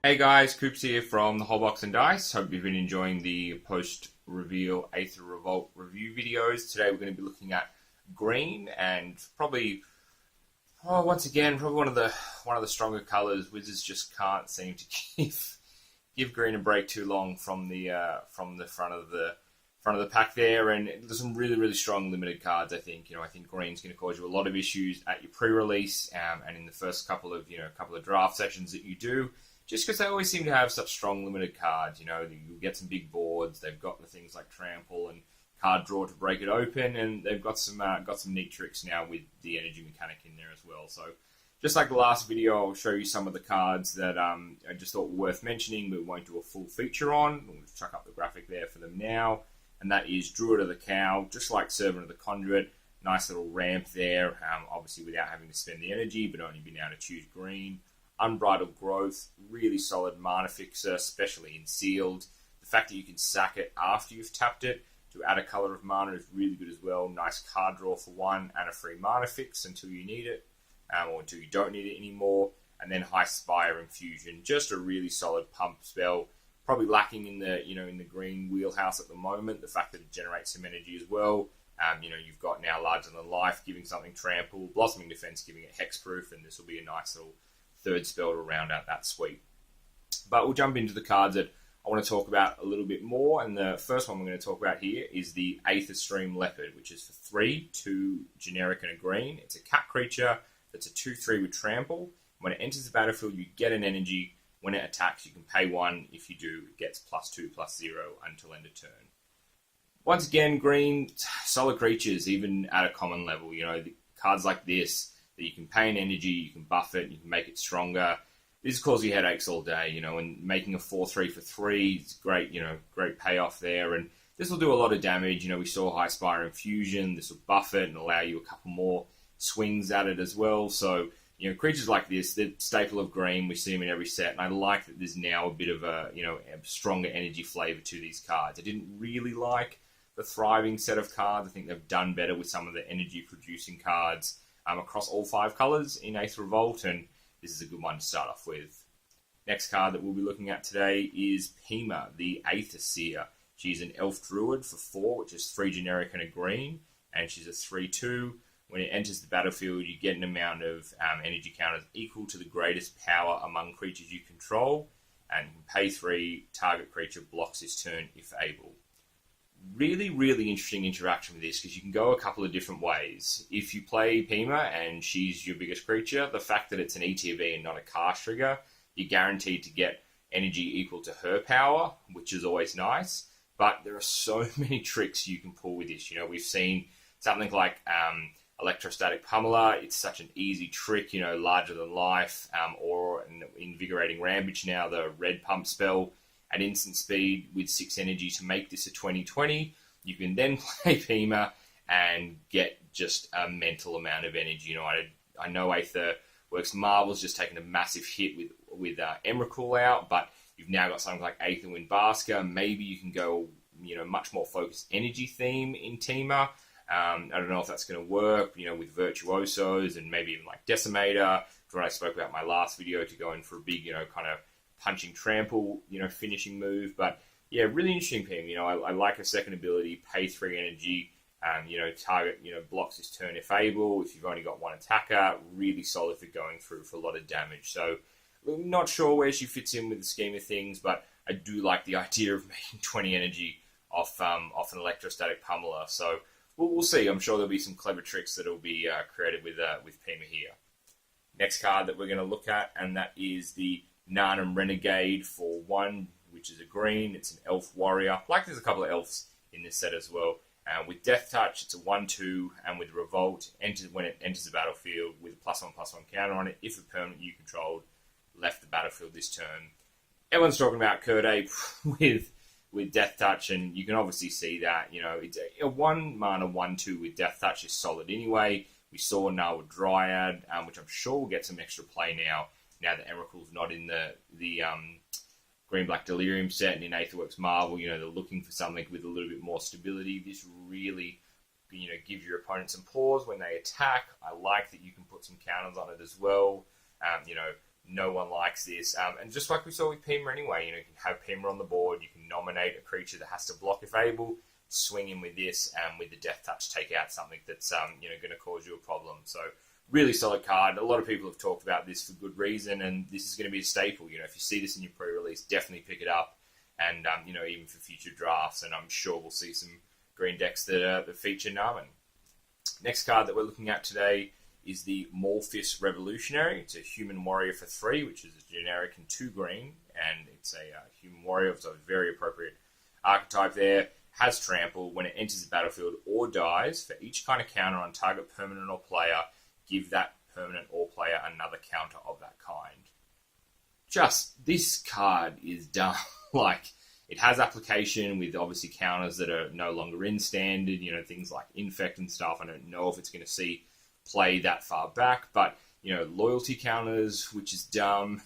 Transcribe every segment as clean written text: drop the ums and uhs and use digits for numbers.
Hey guys, Coops here from the Whole Box and Dice. Hope you've been enjoying the post-reveal Aether Revolt review videos. Today we're going to be looking at green and probably, once again, probably one of the stronger colors. Wizards just can't seem to give green a break too long from the front of the pack there. And there's some really strong limited cards. I think green's going to cause you a lot of issues at your pre-release and in the first couple of draft sessions that you do. Just because they always seem to have such strong limited cards, you get some big boards. They've got the things like trample and card draw to break it open, and they've got some neat tricks now with the energy mechanic in there as well. So, just like the last video, I'll show you some of the cards that I just thought were worth mentioning, but we won't do a full feature on. We'll just chuck up the graphic there for them now, and that is Druid of the Cow, just like Servant of the Conduit. Nice little ramp there, obviously without having to spend the energy, but only being able to choose green. Unbridled Growth, really solid mana fixer, especially in sealed. The fact that you can sack it after you've tapped it to add a color of mana is really good as well. Nice card draw for one and a free mana fix until you need it, or until you don't need it anymore. And then High Spire Infusion, just a really solid pump spell. Probably lacking in the green wheelhouse at the moment. The fact that it generates some energy as well. You've got now Larger Than Life giving something trample, Blossoming Defense giving it hexproof, and this will be a nice little third spell to round out that suite. But we'll jump into the cards that I want to talk about a little bit more, and the first one we're going to talk about here is the Aether Stream Leopard, which is for 3, 2 generic and a green. It's a cat creature that's a 2/3 with trample. When it enters the battlefield, you get an energy. When it attacks, you can pay 1. If you do, it gets +2/+0 until end of turn. Once again, green, solid creatures, even at a common level. The cards like this, that you can pay an energy, you can buff it, you can make it stronger. This causes you headaches all day, and making a 4/3 for 3 is great, great payoff there. And this will do a lot of damage. We saw High Spire Infusion. This will buff it and allow you a couple more swings at it as well. So, creatures like this, they're staple of green. We see them in every set, and I like that there's now a bit of a stronger energy flavor to these cards. I didn't really like the Thriving set of cards. I think they've done better with some of the energy-producing cards across all 5 colours in Aether Revolt, and this is a good one to start off with. Next card that we'll be looking at today is Pima, the Aether Seer. She's an Elf Druid for 4, which is 3 generic and a green, and she's a 3/2. When it enters the battlefield, you get an amount of energy counters equal to the greatest power among creatures you control, and you can pay 3, target creature blocks this turn if able. Really interesting interaction with this, because you can go a couple of different ways. If you play Pima and she's your biggest creature, the fact that it's an ETB and not a cast trigger, you're guaranteed to get energy equal to her power, which is always nice. But there are so many tricks you can pull with this. We've seen something like Electrostatic Pummeler. It's such an easy trick, Larger Than Life, or an Invigorating Rampage now, the red pump spell at instant speed with 6 energy to make this a 20/20. You can then play Pima and get just a mental amount of energy. I know Aether works marvels, just taking a massive hit with Emrakul out, but you've now got something like Aether Wind Basker. Maybe you can go, much more focused energy theme in Tima. I don't know if that's going to work, with Virtuosos and maybe even like Decimator, what I spoke about in my last video, to go in for a big, kind of punching trample, finishing move. But yeah, really interesting team. I like her second ability, pay 3 energy, target, blocks this turn if able. If you've only got 1 attacker, really solid for going through for a lot of damage. So I'm not sure where she fits in with the scheme of things, but I do like the idea of making 20 energy off an Electrostatic Pummeler. So we'll see. I'm sure there'll be some clever tricks that will be created with Pima here. Next card that we're going to look at, and that is the Narnam Renegade for 1, which is a green. It's an elf warrior. Like there's a couple of elves in this set as well. With Death Touch, it's a 1/2, and with Revolt, when it enters the battlefield with a +1/+1 counter on it, if a permanent you controlled left the battlefield this turn. Everyone's talking about Kurt Ape with Death Touch, and you can obviously see that. It's a 1 mana 1/2 with Death Touch is solid anyway. We saw Narwa Dryad, which I'm sure will get some extra play now that Emrakul's not in the Green-Black Delirium set, and in Aetherworks Marvel, they're looking for something with a little bit more stability. This really, give your opponent some pause when they attack. I like that you can put some counters on it as well. No one likes this. And just like we saw with Pima anyway, you can have Pima on the board, you can nominate a creature that has to block if able, swing in with this, and with the Death Touch take out something that's going to cause you a problem. So really solid card. A lot of people have talked about this for good reason, and this is going to be a staple. If you see this in your pre-release, definitely pick it up, and even for future drafts. And I'm sure we'll see some green decks that feature Narman. Next card that we're looking at today is the Morpheus Revolutionary. It's a human warrior for 3, which is a generic and 2 green, and it's a human warrior, so a very appropriate archetype there. Has trample. When it enters the battlefield or dies, for each kind of counter on target permanent or player, give that permanent or player another counter of that kind. Just, this card is dumb. It has application with obviously counters that are no longer in standard, things like Infect and stuff. I don't know if it's going to see play that far back, but, loyalty counters, which is dumb.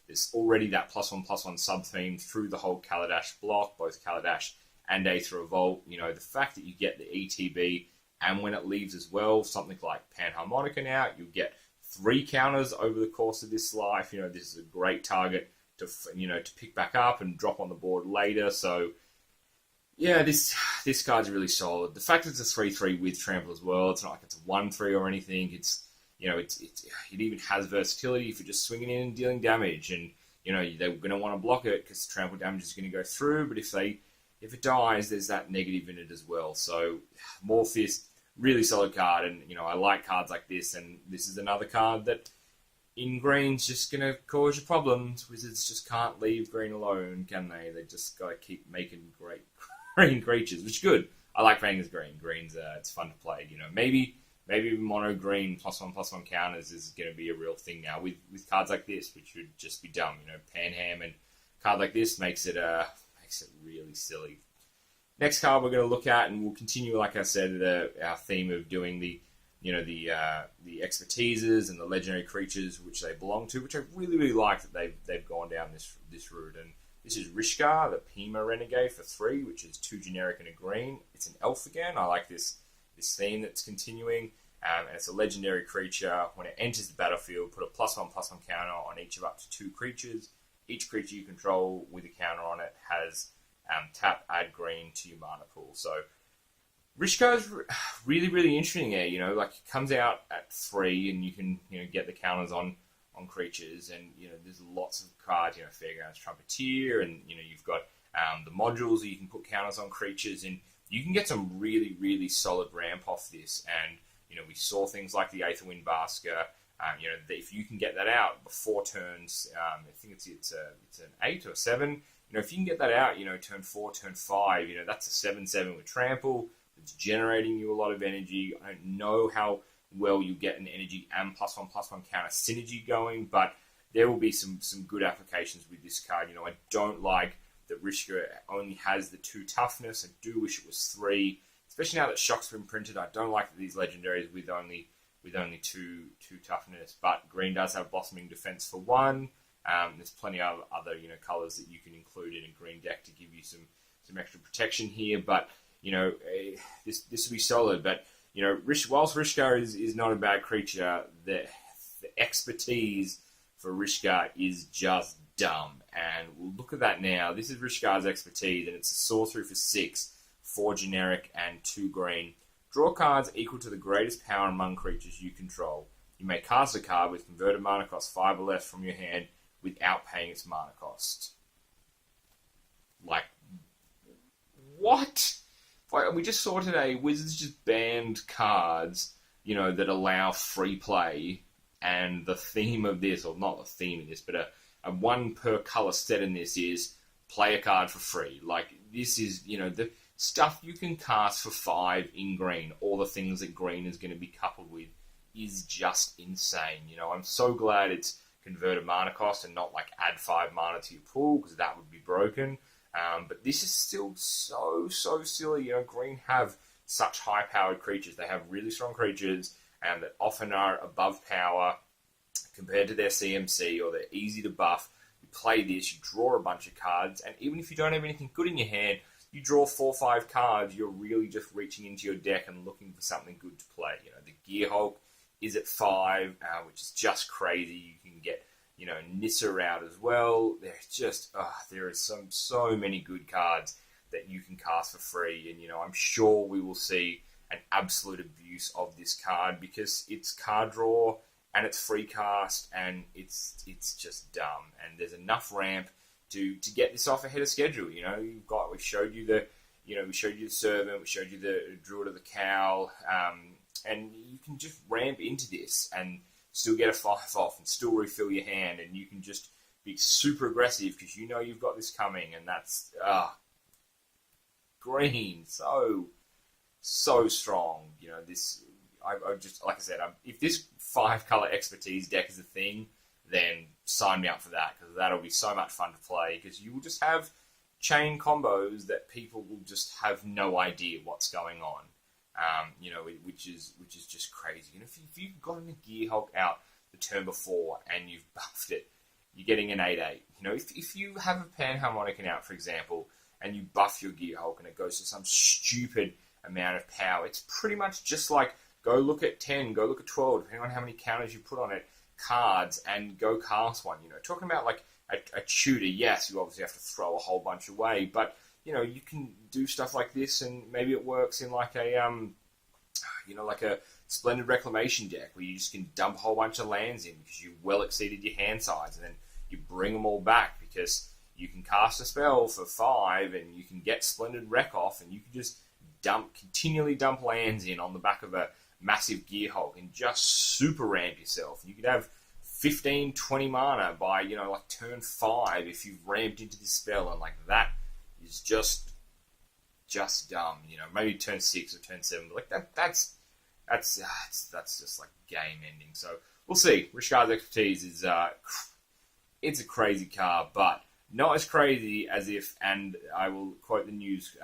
There's already that +1/+1 sub-theme through the whole Kaladesh block, both Kaladesh and Aether Revolt. The fact that you get the ETB, and when it leaves as well, something like Panharmonica now, you get 3 counters over the course of this life. This is a great target to pick back up and drop on the board later. So, yeah, this card's really solid. The fact that it's a 3/3 with trample as well, it's not like it's a 1/3 or anything. It's it even has versatility for just swinging in and dealing damage, and they're going to want to block it because trample damage is going to go through. But if it dies, there's that negative in it as well. So Morpheus, really solid card, and I like cards like this, and this is another card that in green's just going to cause you problems. Wizards just can't leave green alone, can they? They just got to keep making great green creatures, which is good. I like playing as green. Green's it's fun to play. Maybe mono green +1/+1 counters is going to be a real thing now with cards like this, which would just be dumb. Panham and card like this makes it really silly. Next card we're going to look at, and we'll continue, like I said, our theme of doing the expertises and the legendary creatures which they belong to, which I really, really like that they've gone down this route. And this is Rishkar, the Pima Renegade for 3, which is 2 generic and a green. It's an elf again. I like this theme that's continuing. And it's a legendary creature. When it enters the battlefield, put a +1/+1 counter on each of up to 2 creatures. Each creature you control with a counter on it has tap, add green to your mana pool. So Rishkar is really, really interesting there. It comes out at 3, and you can get the counters on creatures, and there's lots of cards. Fairgrounds Trumpeteer, and you've got the modules that you can put counters on creatures, and you can get some really, really solid ramp off this. And we saw things like the Aetherwind Basker. If you can get that out before turns, I think it's an 8 or 7. If you can get that out, turn 4, turn 5, that's a 7/7 with trample. It's generating you a lot of energy. I don't know how well you get an energy and +1/+1 counter synergy going, but there will be some good applications with this card. I don't like that Rishkar only has the 2 toughness. I do wish it was 3, especially now that Shock's been printed. I don't like these legendaries with only 2 toughness, but green does have Blossoming Defense for 1. There's plenty of other colors that you can include in a green deck to give you some extra protection here, but this will be solid. But whilst Rishkar is not a bad creature, the expertise for Rishkar is just dumb, and we'll look at that now. This is Rishkar's expertise, and it's a sorcery for 6, 4 generic and 2 green. Draw cards equal to the greatest power among creatures you control. You may cast a card with converted mana cost 5 or less from your hand without paying its mana cost. What? We just saw today Wizards just banned cards, that allow free play, and the theme of this, or not the theme of this, but a 1 per color set in this is play a card for free. This is, the stuff you can cast for 5 in green, all the things that green is going to be coupled with, is just insane. I'm so glad it's converted mana cost and not add 5 mana to your pool, because that would be broken. But this is still so silly. Green have such high-powered creatures. They have really strong creatures, and that often are above power compared to their CMC, or they're easy to buff. You play this, you draw a bunch of cards, and even if you don't have anything good in your hand, you draw 4 or 5 cards, you're really just reaching into your deck and looking for something good to play. The Gear Hulk is at 5, which is just crazy. You can get, Nissa out as well. There's just, there are so many good cards that you can cast for free. And, I'm sure we will see an absolute abuse of this card because it's card draw and it's free cast and it's just dumb. And there's enough ramp to get this off ahead of schedule. We showed you the servant, we showed you the druid of the cow, and you can just ramp into this and still get a 5 off and still refill your hand, and you can just be super aggressive because you've got this coming, and that's green so strong. This I just, like I said, if this 5-color expertise deck is a thing, then sign me up for that, because that'll be so much fun to play, because you will just have chain combos that people will just have no idea what's going on, which is just crazy. If you've gotten a Gearhulk out the turn before and you've buffed it, you're getting an 8/8. If you have a Panharmonicon out, for example, and you buff your Gearhulk and it goes to some stupid amount of power, it's pretty much just like, go look at 10, go look at 12, depending on how many counters you put on it, cards, and go cast one. Talking about like a tutor, yes, you obviously have to throw a whole bunch away, but you can do stuff like this, and maybe it works in like a like a splendid reclamation deck where you just can dump a whole bunch of lands in because you well exceeded your hand size, and then you bring them all back because you can cast a spell for 5 and you can get splendid wreck off, and you can just continually dump lands in on the back of a massive Gearhulk and just super ramp yourself. You could have 15, 20 mana by, like turn 5 if you've ramped into this spell, and like that is just dumb. Maybe turn 6 or turn 7, but like that's just like game ending. So we'll see. Rishkar's expertise is it's a crazy card, but not as crazy as if, and I will quote the news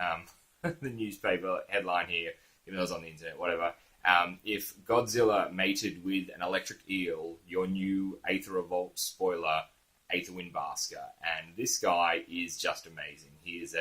the newspaper headline here, even though it's on the internet, whatever. If Godzilla mated with an electric eel, your new Aether Revolt spoiler, Aether Windbasker. And this guy is just amazing. He is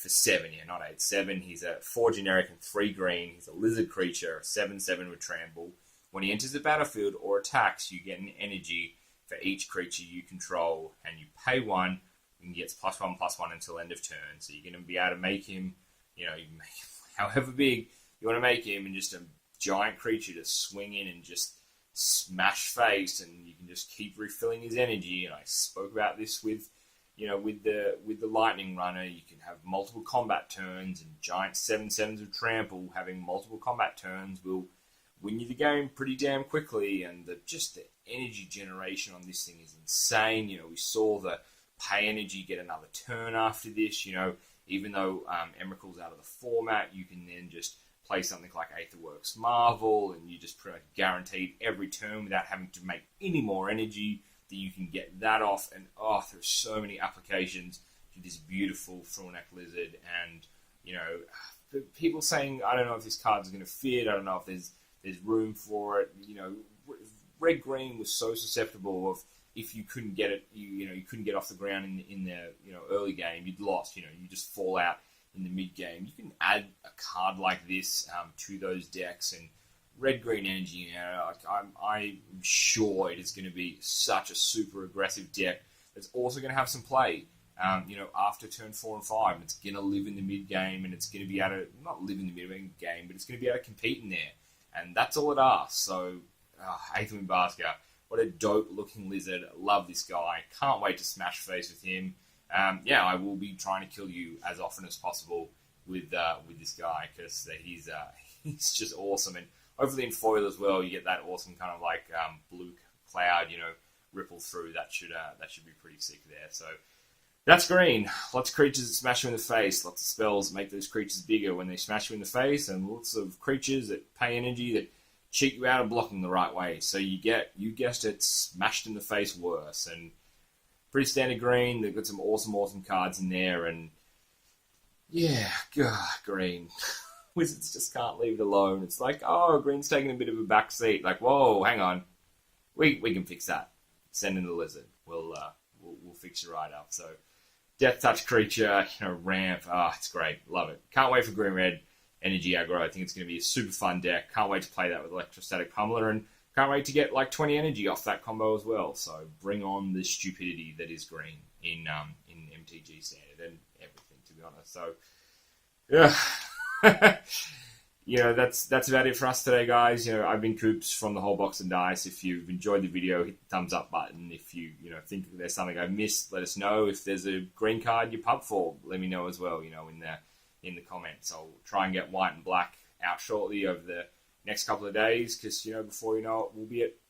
for 7, not 8, 7. He's a 4 generic and 3 green. He's a lizard creature, 7/7 with trample. When he enters the battlefield or attacks, you get an energy for each creature you control, and you pay 1, and he gets +1/+1 until end of turn. So you're going to be able to make him, you can make him however big you want to make him, and just a giant creature to swing in and just smash face, and you can just keep refilling his energy. And I spoke about this with the lightning runner. You can have multiple combat turns, and giant 7/7s of trample having multiple combat turns will win you the game pretty damn quickly. And the energy generation on this thing is insane. We saw the pay energy get another turn after this. Even though Emrakul's out of the format, you can then just play something like Aetherworks Marvel, and you just pretty much guaranteed every turn without having to make any more energy, that you can get that off. And there's so many applications to this beautiful Thornac Lizard. And people saying, I don't know if this card is going to fit, I don't know if there's room for it. Red Green was so susceptible of, if you couldn't get it, you couldn't get off the ground in the early game, you'd lost. You just fall out in the mid game. You can add a card like this to those decks, and red-green energy. I'm sure it is going to be such a super aggressive deck that's also going to have some play. After turn 4 and 5, and it's going to live in the mid game, and it's going to be able to not live in the mid game, but it's going to be able to compete in there, and that's all it asks. So, Aether Windbasker, what a dope looking lizard. Love this guy. Can't wait to smash face with him. I will be trying to kill you as often as possible with this guy, because he's just awesome. And hopefully in foil as well, you get that awesome kind of like blue cloud, ripple through. That should be pretty sick there. So that's green. Lots of creatures that smash you in the face. Lots of spells that make those creatures bigger when they smash you in the face, and lots of creatures that pay energy that cheat you out of blocking the right way. So you guessed it, smashed in the face worse. And pretty standard green. They've got some awesome cards in there, and green. Wizards just can't leave it alone. It's like, green's taking a bit of a back seat. Like, whoa, hang on, we can fix that. Send in the lizard. We'll fix you right up. So, Death Touch creature, ramp. It's great. Love it. Can't wait for green red energy aggro. I think it's going to be a super fun deck. Can't wait to play that with Electrostatic Pummeler, and can't wait to get like 20 energy off that combo as well. So bring on the stupidity that is green in MTG standard and everything, to be honest. So yeah. That's about it for us today, guys. I've been Coops from the Whole Box and Dice. If you've enjoyed the video, hit the thumbs up button. If you think there's something I've missed, let us know. If there's a green card you pub for, let me know as well. In the comments. I'll try and get white and black out shortly over the next couple of days, because before you know it,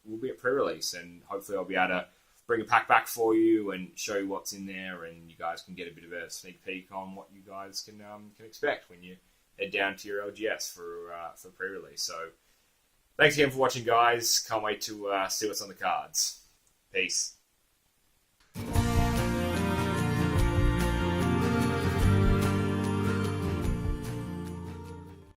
we'll be at pre-release, and hopefully I'll be able to bring a pack back for you and show you what's in there, and you guys can get a bit of a sneak peek on what you guys can expect when you head down to your LGS for pre-release. So thanks again for watching, guys. Can't wait to see what's on the cards. Peace.